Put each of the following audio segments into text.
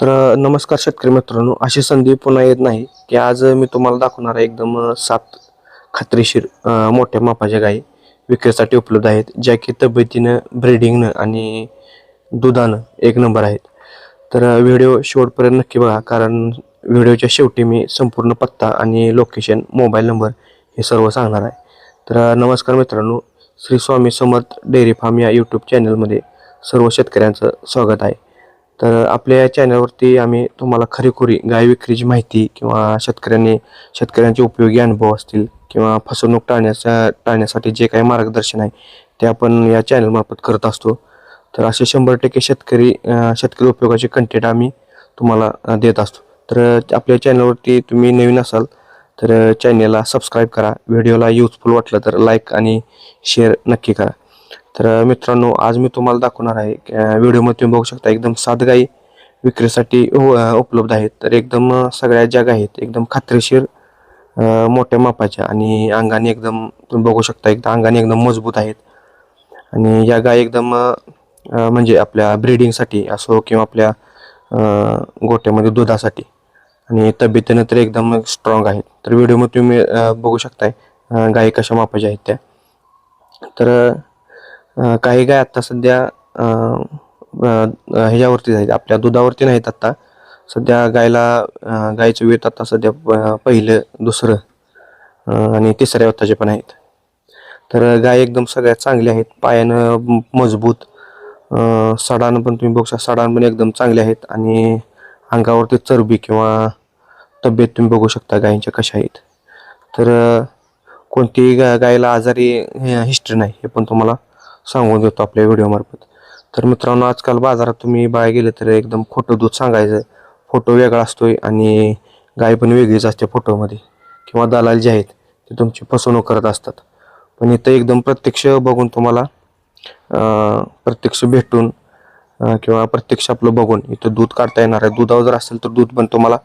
नमस्कार शेतकरी मित्रांनो, अशी संधी पुन्हा येत नाही की आज मी तुम्हाला दाखवणार आहे एकदम 7 खात्रीशीर मोठ्या मापाच्या गायी विक्रीसाठी उपलब्ध आहेत, ज्या की तब्येतीनं, ब्रीडिंगनं आणि दुधानं एक नंबर आहेत. व्हिडिओ शेवटपर्यंत नक्की बघा, कारण व्हिडिओच्या शेवटी मी संपूर्ण पत्ता आणि लोकेशन, मोबाईल नंबर हे सर्व सांगणार आहे. नमस्कार मित्रांनो, श्री स्वामी समर्थ डेअरी फार्म या यूट्यूब चॅनलमध्ये सर्व शेतकऱ्यांचं स्वागत आहे. आपल्या या चॅनलवरती आम्ही तुम्हाला खरीखुरी गाय विक्रीची माहिती किंवा शेतकऱ्यांचे उपयोगी अनुभव असतील किंवा फसवणूक टाळण्यासाठी जे काही मार्गदर्शन आहे ते आपण या चॅनलमार्फत करत असतो. असे 100% शेतकरी उपयोगाचे कंटेंट आम्ही तुम्हाला देत असतो. आपल्या चॅनलवरती तुम्ही नवीन असाल तर चॅनलला सबस्क्राईब करा. व्हिडिओला युजफुल वाटलं तर लाईक आणि शेअर नक्की करा. मित्रांनो, आज मी तुम्हाला दाखवणार आहे, व्हिडिओमध्ये तुम्ही बघू शकता एकदम 7 गायी विक्रीसाठी उपलब्ध आहेत. एकदम सगळ्या ज्या गायी आहेत एकदम खात्रीशीर मोठ्या मापाच्या आणि अंगाने एकदम तुम्ही बघू शकता अंगाने एकदम मजबूत आहेत. आणि या गायी एकदम म्हणजे आपल्या ब्रीडिंगसाठी असो किंवा आपल्या गोट्यामध्ये दुधासाठी आणि तब्येतीनं तर एकदम स्ट्रॉंग आहेत. व्हिडिओमध्ये तुम्ही बघू शकताय गायी कशा मापाच्या आहेत त्या. काही गाय आत्ता सध्या ह्याच्यावरती आहेत, आपल्या दुधावरती नाहीत. आत्ता सध्या गायचं वेत आता सध्या पहिलं, दुसरं आणि तिसऱ्या वेताचे पण आहेत. गाय एकदम सगळ्यात चांगल्या आहेत, पायानं मजबूत, सडानं पण तुम्ही बघू शकता, सडान पण एकदम चांगले आहेत. आणि अंगावरती चरबी किंवा तब्येत तुम्ही बघू शकता गायींच्या कशा आहेत. कोणतीही गायीला आजारी हिस्ट्री नाही हे पण तुम्हाला सांगून देतो आपल्या व्हिडिओमार्फत. मित्रांनो, आजकाल बाजारात तुम्ही बाहेर गेले तर एकदम खोटं दूध सांगायचं, फोटो वेगळा असतोय आणि गाय पण वेगळीच असते फोटोमध्ये, किंवा दलाल जे आहेत ते तुमची फसवणूक करत असतात. पण इथं एकदम प्रत्यक्ष बघून तुम्हाला प्रत्यक्ष भेटून किंवा प्रत्यक्ष आपलं बघून इथं दूध काढता येणार आहे. दुधावर जर असेल तर दूध पण तुम्हाला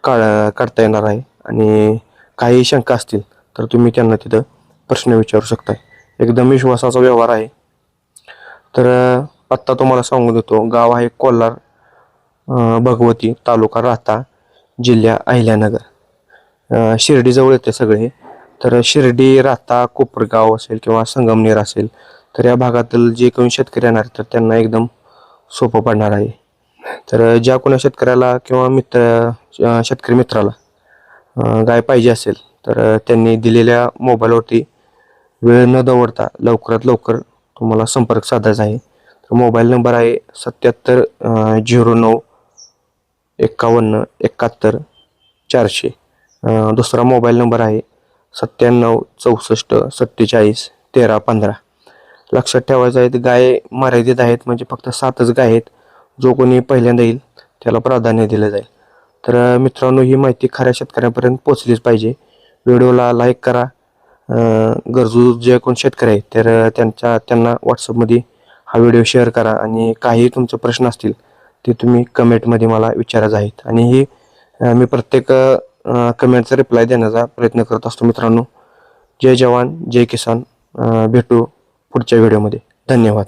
काढता येणार आहे. आणि काही शंका असतील तर तुम्ही त्यांना तिथं प्रश्न विचारू शकताय. एकदम विश्वासाचा व्यवहार आहे. पत्ता तुम्हाला सांगून देतो. गाव आहे कोल्हार, भगवती, तालुका राहता, जिल्हा अहिल्यानगर. शिर्डीजवळ येते सगळे. शिर्डी, राहता, कोपरगाव असेल किंवा संगमनेर असेल तर या भागातील जे कोणी शेतकरी येणार तर त्यांना एकदम सोपं पडणार आहे. ज्या कोणी शेतकऱ्याला किंवा शेतकरी मित्राला गाय पाहिजे असेल तर त्यांनी दिलेल्या मोबाईलवरती वेळ न दवडता लवकरात लवकर तुम्हाला संपर्क साधायचा आहे. मोबाईल नंबर आहे 77 09 51 71 400. दुसरा मोबाईल नंबर आहे 97 64 47 13 15. लक्षात ठेवायचं आहे, गाय मर्यादित आहेत, म्हणजे फक्त 7च गाय आहेत. जो कोणी पहिल्यांदा येईल त्याला प्राधान्य दिलं जाईल. मित्रांनो, ही माहिती खऱ्या शेतकऱ्यांपर्यंत पोहोचलीच पाहिजे. व्हिडिओला लाईक करा. गरजू जे कोण शेतकरी आहेत तर त्यांना व्हॉट्सअपमध्ये हा व्हिडिओ शेअर करा. आणि काही तुमचे प्रश्न असतील ते तुम्ही कमेंटमध्ये मला विचारायचे आहेत. आणि मी प्रत्येक कमेंटचा रिप्लाय देण्याचा प्रयत्न करत असतो. मित्रांनो, जय जवान जय किसान. भेटू पुढच्या व्हिडिओमध्ये. धन्यवाद.